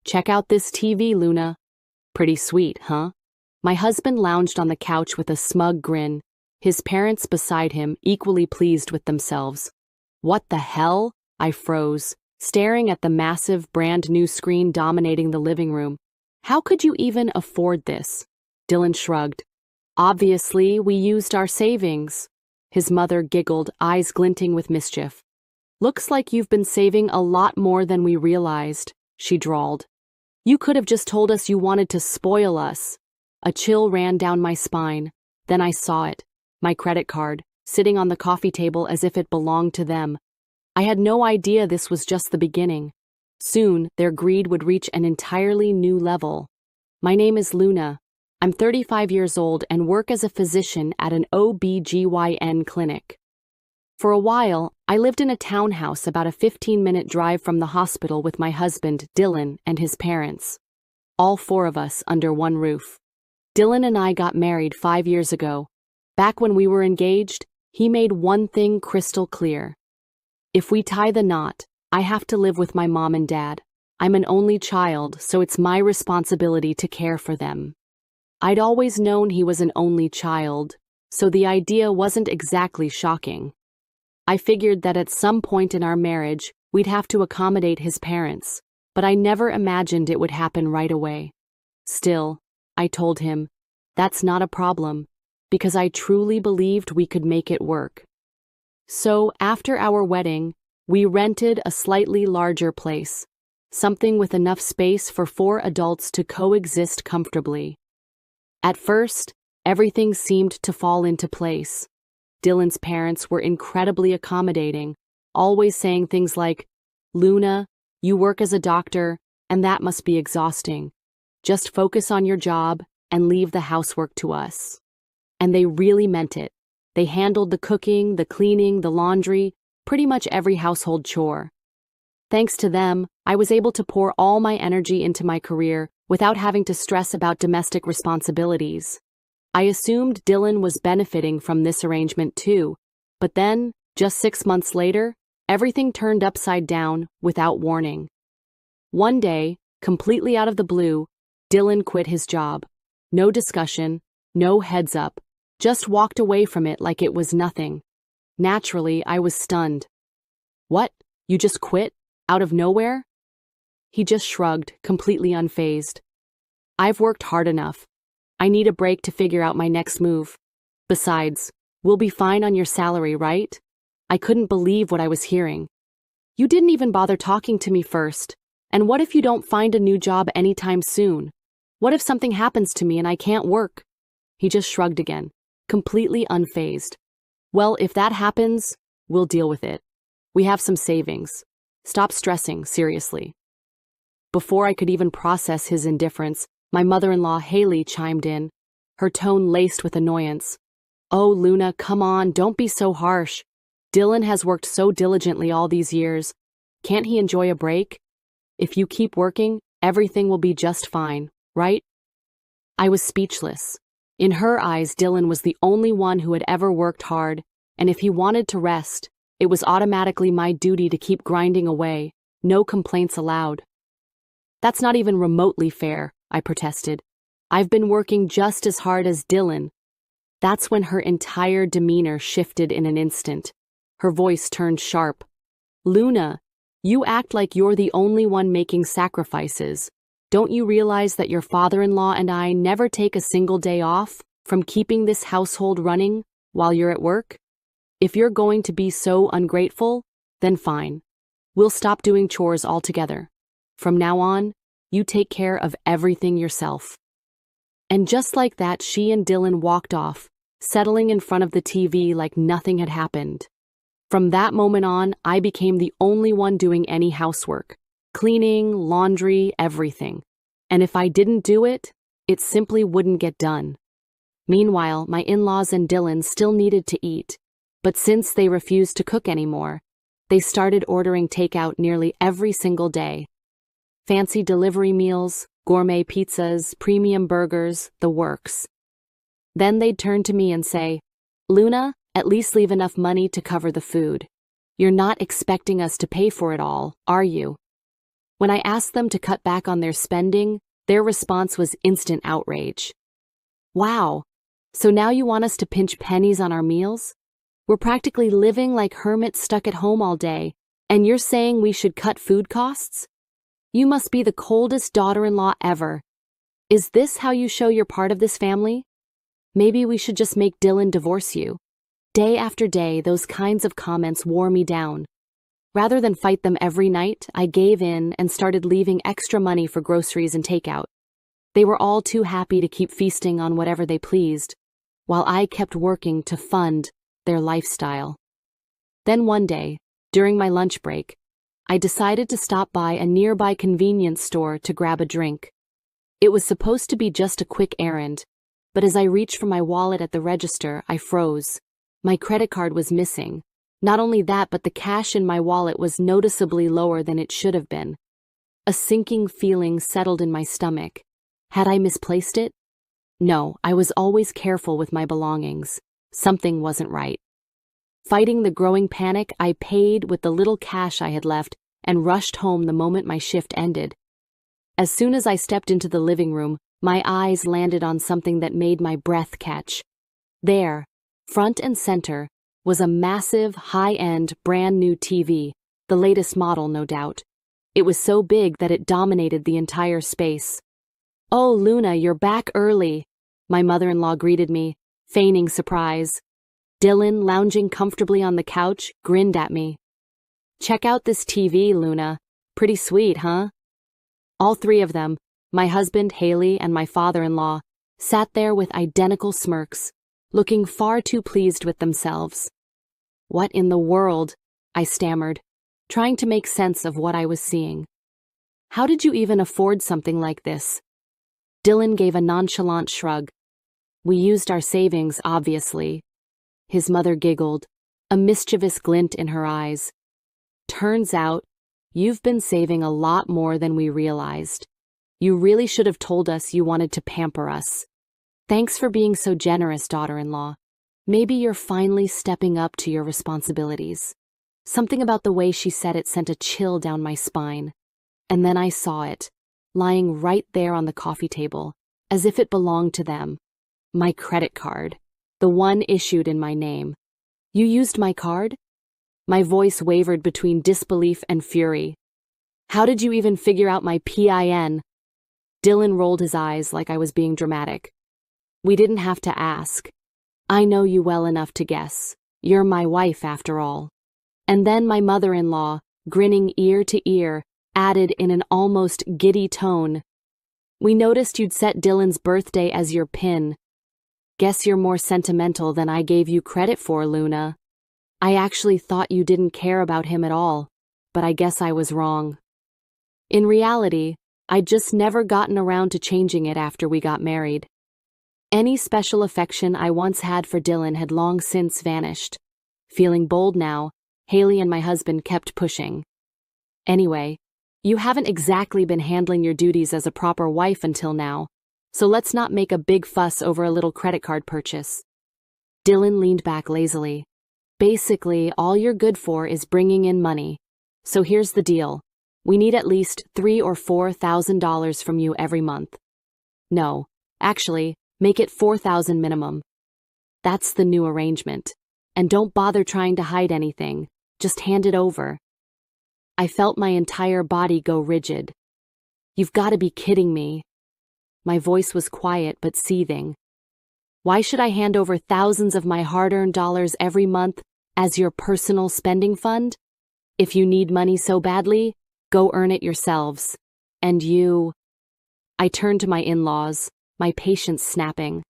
Check out this TV, Luna. Pretty sweet, huh? My husband lounged on the couch with a smug grin, his parents beside him, equally pleased with themselves. What the hell? I froze, staring at the massive, brand-new screen dominating the living room. How could you even afford this? Dylan shrugged. Obviously, we used our savings. His mother giggled, eyes glinting with mischief. Looks like you've been saving a lot more than we realized, she drawled. You could have just told us you wanted to spoil us. A chill ran down my spine. Then I saw it, my credit card, sitting on the coffee table as if it belonged to them. I had no idea this was just the beginning. Soon, their greed would reach an entirely new level. My name is Luna. I'm 35 years old and work as a physician at an OB/GYN clinic. For a while, I lived in a townhouse about a 15-minute drive from the hospital with my husband, Dylan, and his parents. All four of us under one roof. Dylan and I got married 5 years ago. Back when we were engaged, he made one thing crystal clear. If we tie the knot, I have to live with my mom and dad. I'm an only child, so it's my responsibility to care for them. I'd always known he was an only child, so the idea wasn't exactly shocking. I figured that at some point in our marriage, we'd have to accommodate his parents, but I never imagined it would happen right away. Still, I told him, that's not a problem, because I truly believed we could make it work. So, after our wedding, we rented a slightly larger place, something with enough space for 4 adults to coexist comfortably. At first, everything seemed to fall into place. Dylan's parents were incredibly accommodating, always saying things like, "Luna, you work as a doctor, and that must be exhausting. Just focus on your job and leave the housework to us." And they really meant it. They handled the cooking, the cleaning, the laundry, pretty much every household chore. Thanks to them, I was able to pour all my energy into my career without having to stress about domestic responsibilities. I assumed Dylan was benefiting from this arrangement too, but then, just 6 months later, everything turned upside down without warning. One day, completely out of the blue, Dylan quit his job. No discussion, no heads up, just walked away from it like it was nothing. Naturally, I was stunned. "What? You just quit? Out of nowhere?" He just shrugged, completely unfazed. "I've worked hard enough. I need a break to figure out my next move. Besides, we'll be fine on your salary, right?" I couldn't believe what I was hearing. "You didn't even bother talking to me first. And what if you don't find a new job anytime soon? What if something happens to me and I can't work?" He just shrugged again, completely unfazed. "Well, if that happens, we'll deal with it. We have some savings. Stop stressing, seriously." Before I could even process his indifference, my mother-in-law Haley chimed in, her tone laced with annoyance. "Oh, Luna, come on, don't be so harsh. Dylan has worked so diligently all these years. Can't he enjoy a break? If you keep working, everything will be just fine, right?" I was speechless. In her eyes, Dylan was the only one who had ever worked hard, and if he wanted to rest, it was automatically my duty to keep grinding away, no complaints allowed. "That's not even remotely fair," I protested. "I've been working just as hard as Dylan." That's when her entire demeanor shifted in an instant. Her voice turned sharp. "Luna, you act like you're the only one making sacrifices. Don't you realize that your father-in-law and I never take a single day off from keeping this household running while you're at work? If you're going to be so ungrateful, then fine. We'll stop doing chores altogether. From now on, you take care of everything yourself." And just like that, she and Dylan walked off, settling in front of the TV like nothing had happened. From that moment on, I became the only one doing any housework. Cleaning, laundry, everything. And if I didn't do it, it simply wouldn't get done. Meanwhile, my in-laws and Dylan still needed to eat, but since they refused to cook anymore, they started ordering takeout nearly every single day. Fancy delivery meals, gourmet pizzas, premium burgers, the works. Then they'd turn to me and say, "Luna, at least leave enough money to cover the food. You're not expecting us to pay for it all, are you?" When I asked them to cut back on their spending, their response was instant outrage. Wow, so now you want us to pinch pennies on our meals? We're practically living like hermits stuck at home all day, and you're saying we should cut food costs? You must be the coldest daughter-in-law ever. Is this how you show you're part of this family? Maybe we should just make Dylan divorce you. Day after day, those kinds of comments wore me down. Rather than fight them every night, I gave in and started leaving extra money for groceries and takeout. They were all too happy to keep feasting on whatever they pleased, while I kept working to fund their lifestyle. Then one day, during my lunch break, I decided to stop by a nearby convenience store to grab a drink. It was supposed to be just a quick errand, but as I reached for my wallet at the register, I froze. My credit card was missing. Not only that, but the cash in my wallet was noticeably lower than it should have been. A sinking feeling settled in my stomach. Had I misplaced it? No, I was always careful with my belongings. Something wasn't right. Fighting the growing panic, I paid with the little cash I had left and rushed home the moment my shift ended. As soon as I stepped into the living room, my eyes landed on something that made my breath catch. There, front and center, was a massive, high-end, brand-new TV, the latest model, no doubt. It was so big that it dominated the entire space. "Oh, Luna, you're back early," my mother-in-law greeted me, feigning surprise. Dylan, lounging comfortably on the couch, grinned at me. "Check out this TV, Luna. Pretty sweet, huh?" All three of them, my husband, Haley, and my father-in-law, sat there with identical smirks, looking far too pleased with themselves. "What in the world?" I stammered, trying to make sense of what I was seeing. "How did you even afford something like this?" Dylan gave a nonchalant shrug. "We used our savings, obviously." His mother giggled, a mischievous glint in her eyes. "Turns out, you've been saving a lot more than we realized. You really should have told us you wanted to pamper us. Thanks for being so generous, daughter-in-law. Maybe you're finally stepping up to your responsibilities." Something about the way she said it sent a chill down my spine. And then I saw it, lying right there on the coffee table, as if it belonged to them. My credit card, the one issued in my name. "You used my card?" My voice wavered between disbelief and fury. "How did you even figure out my PIN? Dylan rolled his eyes like I was being dramatic. "We didn't have to ask. I know you well enough to guess. You're my wife, after all." And then my mother-in-law, grinning ear to ear, added in an almost giddy tone, "We noticed you'd set Dylan's birthday as your PIN. Guess you're more sentimental than I gave you credit for, Luna. I actually thought you didn't care about him at all, but I guess I was wrong. In reality, I'd just never gotten around to changing it after we got married." Any special affection I once had for Dylan had long since vanished. Feeling bold now, Haley and my husband kept pushing. "Anyway, you haven't exactly been handling your duties as a proper wife until now, so let's not make a big fuss over a little credit card purchase." Dylan leaned back lazily. "Basically, all you're good for is bringing in money. So here's the deal. We need at least $3,000 or $4,000 from you every month. No, actually, make it $4,000 minimum. That's the new arrangement. And don't bother trying to hide anything. Just hand it over." I felt my entire body go rigid. "You've got to be kidding me." My voice was quiet but seething. "Why should I hand over thousands of my hard-earned dollars every month as your personal spending fund? If you need money so badly, go earn it yourselves. And you..." I turned to my in-laws, my patience snapping.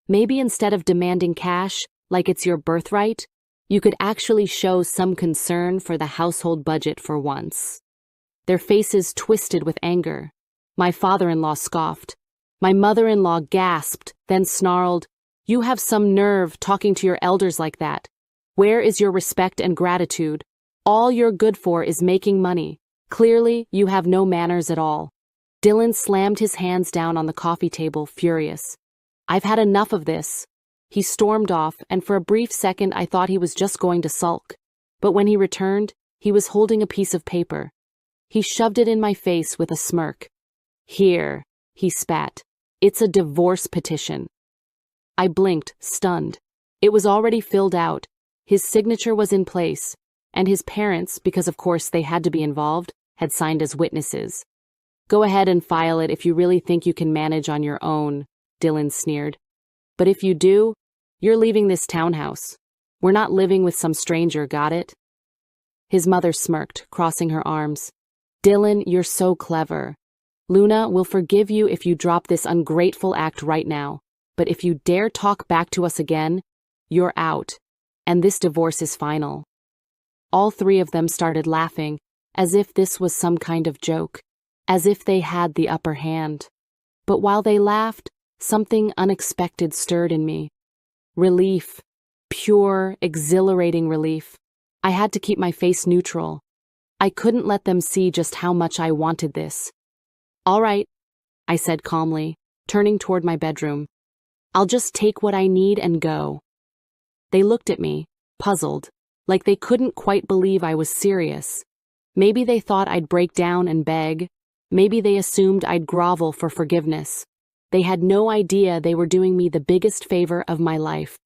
"Maybe instead of demanding cash, like it's your birthright, you could actually show some concern for the household budget for once." Their faces twisted with anger. My father-in-law scoffed. My mother-in-law gasped, then snarled, "You have some nerve talking to your elders like that. Where is your respect and gratitude? All you're good for is making money. Clearly, you have no manners at all." Dylan slammed his hands down on the coffee table, furious. "I've had enough of this." He stormed off, and for a brief second I thought he was just going to sulk. But when he returned, he was holding a piece of paper. He shoved it in my face with a smirk. "Here," he spat. "It's a divorce petition." I blinked, stunned. It was already filled out. His signature was in place, and his parents, because of course they had to be involved, had signed as witnesses. "Go ahead and file it if you really think you can manage on your own," Dylan sneered. "But if you do, you're leaving this townhouse. We're not living with some stranger, got it?" His mother smirked, crossing her arms. "Dylan, you're so clever. Luna will forgive you if you drop this ungrateful act right now, but if you dare talk back to us again, you're out, and this divorce is final." All three of them started laughing, as if this was some kind of joke, as if they had the upper hand. But while they laughed, something unexpected stirred in me. Relief. Pure, exhilarating relief. I had to keep my face neutral. I couldn't let them see just how much I wanted this. "All right," I said calmly, turning toward my bedroom. "I'll just take what I need and go." They looked at me, puzzled, like they couldn't quite believe I was serious. Maybe they thought I'd break down and beg. Maybe they assumed I'd grovel for forgiveness. They had no idea they were doing me the biggest favor of my life.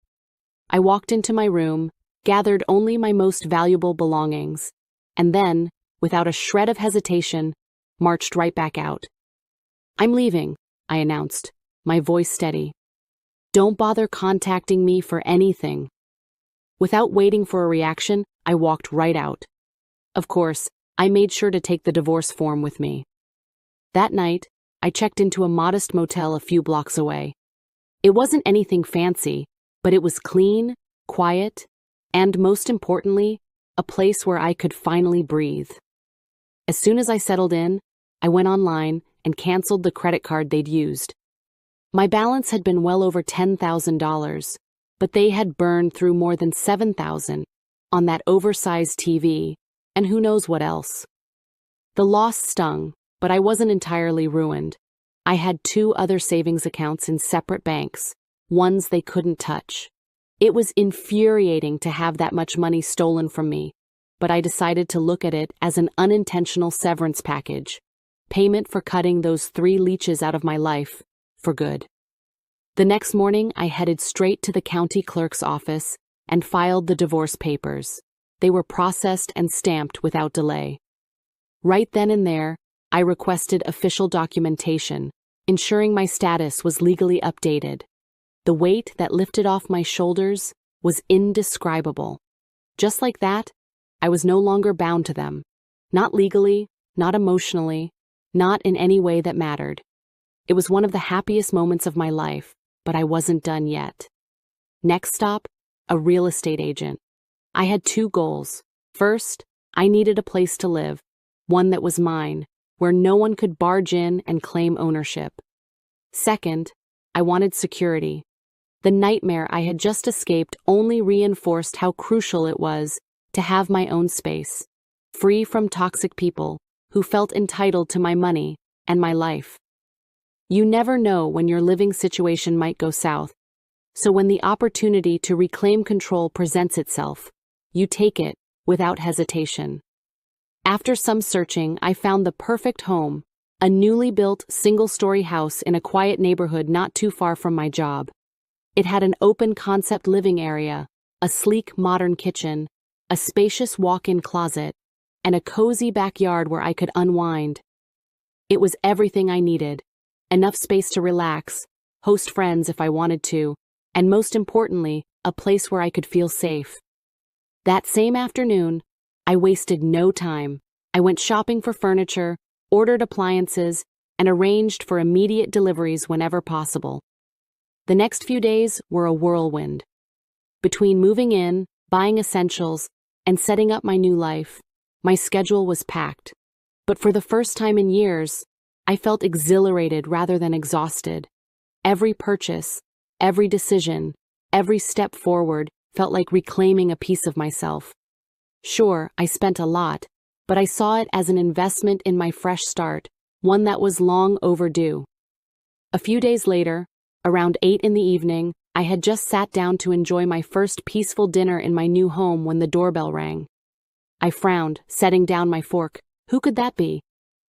I walked into my room, gathered only my most valuable belongings, and then, without a shred of hesitation, marched right back out. "I'm leaving," I announced, my voice steady. "Don't bother contacting me for anything." Without waiting for a reaction, I walked right out. Of course, I made sure to take the divorce form with me. That night, I checked into a modest motel a few blocks away. It wasn't anything fancy, but it was clean, quiet, and most importantly, a place where I could finally breathe. As soon as I settled in, I went online and canceled the credit card they'd used. My balance had been well over $10,000, but they had burned through more than $7,000 on that oversized TV, and who knows what else. The loss stung, but I wasn't entirely ruined. I had 2 other savings accounts in separate banks, ones they couldn't touch. It was infuriating to have that much money stolen from me, but I decided to look at it as an unintentional severance package, payment for cutting those 3 leeches out of my life, for good. The next morning, I headed straight to the county clerk's office and filed the divorce papers. They were processed and stamped without delay. Right then and there, I requested official documentation, ensuring my status was legally updated. The weight that lifted off my shoulders was indescribable. Just like that, I was no longer bound to them. Not legally, not emotionally, not in any way that mattered. It was one of the happiest moments of my life, but I wasn't done yet. Next stop, a real estate agent. I had 2 goals. First, I needed a place to live, one that was mine, where no one could barge in and claim ownership. Second, I wanted security. The nightmare I had just escaped only reinforced how crucial it was to have my own space, free from toxic people who felt entitled to my money and my life. You never know when your living situation might go south, so when the opportunity to reclaim control presents itself, you take it without hesitation. After some searching, I found the perfect home, a newly built single-story house in a quiet neighborhood not too far from my job. It had an open-concept living area, a sleek modern kitchen, a spacious walk-in closet, and a cozy backyard where I could unwind. It was everything I needed, enough space to relax, host friends if I wanted to, and most importantly, a place where I could feel safe. That same afternoon, I wasted no time. I went shopping for furniture, ordered appliances, and arranged for immediate deliveries whenever possible. The next few days were a whirlwind. Between moving in, buying essentials, and setting up my new life, my schedule was packed. But for the first time in years, I felt exhilarated rather than exhausted. Every purchase, every decision, every step forward felt like reclaiming a piece of myself. Sure, I spent a lot, but I saw it as an investment in my fresh start, one that was long overdue. A few days later, around 8 in the evening, I had just sat down to enjoy my first peaceful dinner in my new home when the doorbell rang. I frowned, setting down my fork. Who could that be?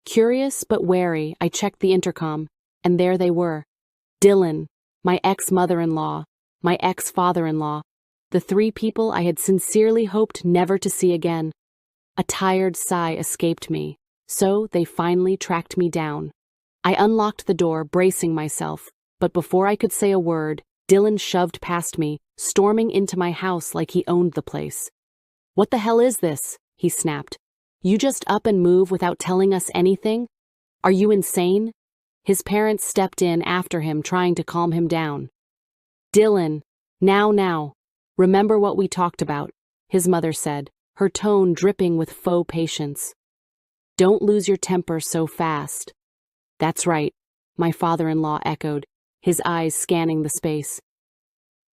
Curious but wary, I checked the intercom, and there they were. Dylan, my ex-mother-in-law, my ex-father-in-law, the three people I had sincerely hoped never to see again. A tired sigh escaped me, so they finally tracked me down. I unlocked the door, bracing myself, but before I could say a word, Dylan shoved past me, storming into my house like he owned the place. "What the hell is this?" he snapped. "You just up and move without telling us anything? Are you insane?" His parents stepped in after him, trying to calm him down. "Dylan, now. Remember what we talked about," his mother said, her tone dripping with faux patience. "Don't lose your temper so fast." "That's right," my father-in-law echoed, his eyes scanning the space.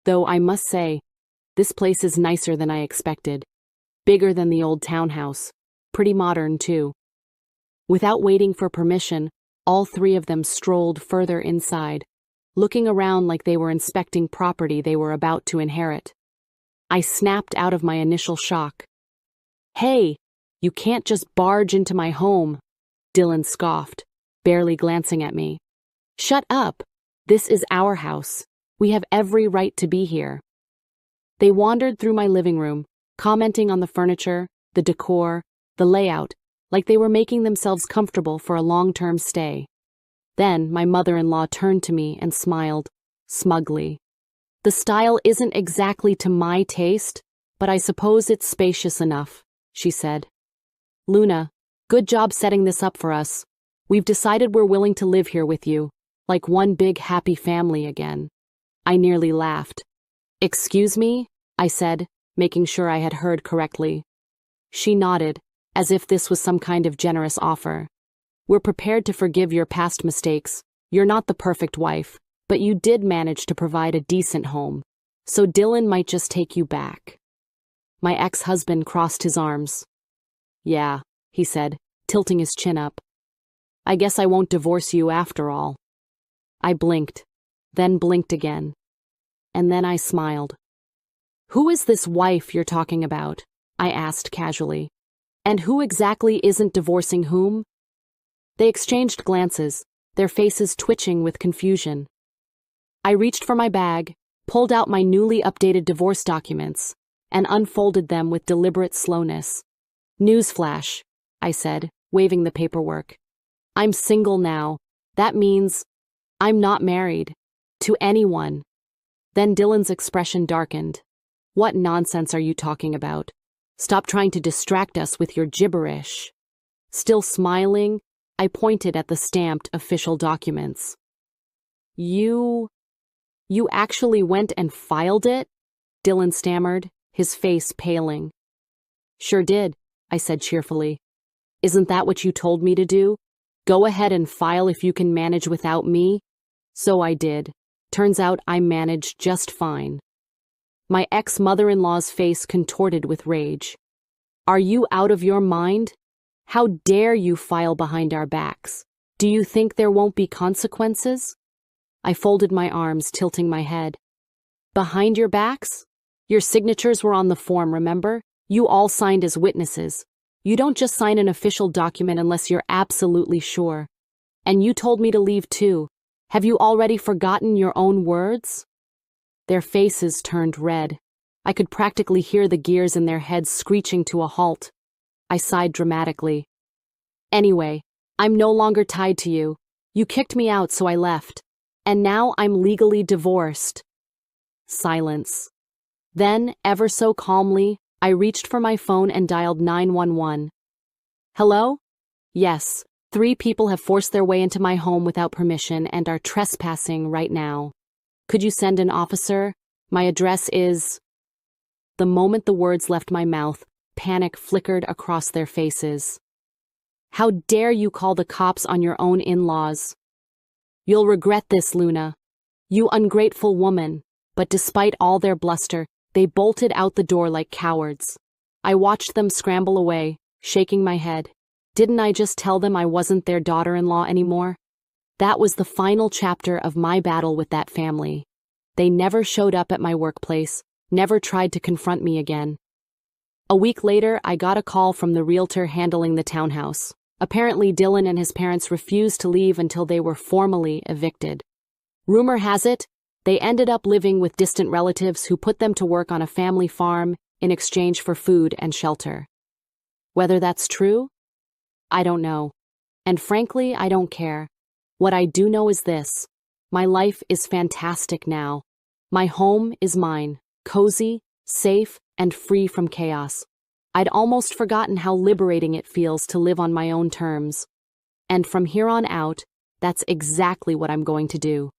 "Though I must say, this place is nicer than I expected. Bigger than the old townhouse. Pretty modern, too." Without waiting for permission, all three of them strolled further inside, looking around like they were inspecting property they were about to inherit. I snapped out of my initial shock. "Hey, you can't just barge into my home," Dylan scoffed, barely glancing at me. "Shut up. This is our house. We have every right to be here." They wandered through my living room, commenting on the furniture, the decor, the layout, like they were making themselves comfortable for a long-term stay. Then my mother-in-law turned to me and smiled, smugly. "The style isn't exactly to my taste, but I suppose it's spacious enough," she said. "Luna, good job setting this up for us. We've decided we're willing to live here with you, like one big happy family again." I nearly laughed. "Excuse me?" I said, making sure I had heard correctly. She nodded, as if this was some kind of generous offer. "We're prepared to forgive your past mistakes. You're not the perfect wife, but you did manage to provide a decent home, so Dylan might just take you back." My ex-husband crossed his arms. "Yeah," he said, tilting his chin up. "I guess I won't divorce you after all." I blinked, then blinked again. And then I smiled. "Who is this wife you're talking about?" I asked casually. "And who exactly isn't divorcing whom?" They exchanged glances, their faces twitching with confusion. I reached for my bag, pulled out my newly updated divorce documents, and unfolded them with deliberate slowness. "Newsflash," I said, waving the paperwork. "I'm single now. That means I'm not married. To anyone." Then Dylan's expression darkened. "What nonsense are you talking about? Stop trying to distract us with your gibberish." Still smiling, I pointed at the stamped official documents. You actually went and filed it?" Dylan stammered, his face paling. "Sure did," I said cheerfully. "Isn't that what you told me to do? Go ahead and file if you can manage without me." So I did. Turns out I managed just fine. My ex-mother-in-law's face contorted with rage. "Are you out of your mind? How dare you file behind our backs? Do you think there won't be consequences?" I folded my arms, tilting my head. "Behind your backs? Your signatures were on the form, remember? You all signed as witnesses. You don't just sign an official document unless you're absolutely sure. And you told me to leave too. Have you already forgotten your own words?" Their faces turned red. I could practically hear the gears in their heads screeching to a halt. I sighed dramatically. "Anyway, I'm no longer tied to you. You kicked me out, so I left. And now I'm legally divorced." Silence. Then, ever so calmly, I reached for my phone and dialed 911. "Hello? Yes, 3 people have forced their way into my home without permission and are trespassing right now. Could you send an officer? My address is..." The moment the words left my mouth, panic flickered across their faces. "How dare you call the cops on your own in-laws? You'll regret this, Luna. You ungrateful woman." But despite all their bluster, they bolted out the door like cowards. I watched them scramble away, shaking my head. Didn't I just tell them I wasn't their daughter-in-law anymore? That was the final chapter of my battle with that family. They never showed up at my workplace, never tried to confront me again. A week later, I got a call from the realtor handling the townhouse. Apparently, Dylan and his parents refused to leave until they were formally evicted. Rumor has it, they ended up living with distant relatives who put them to work on a family farm in exchange for food and shelter. Whether that's true? I don't know. And frankly, I don't care. What I do know is this. My life is fantastic now. My home is mine, cozy, safe, and free from chaos. I'd almost forgotten how liberating it feels to live on my own terms. And from here on out, that's exactly what I'm going to do.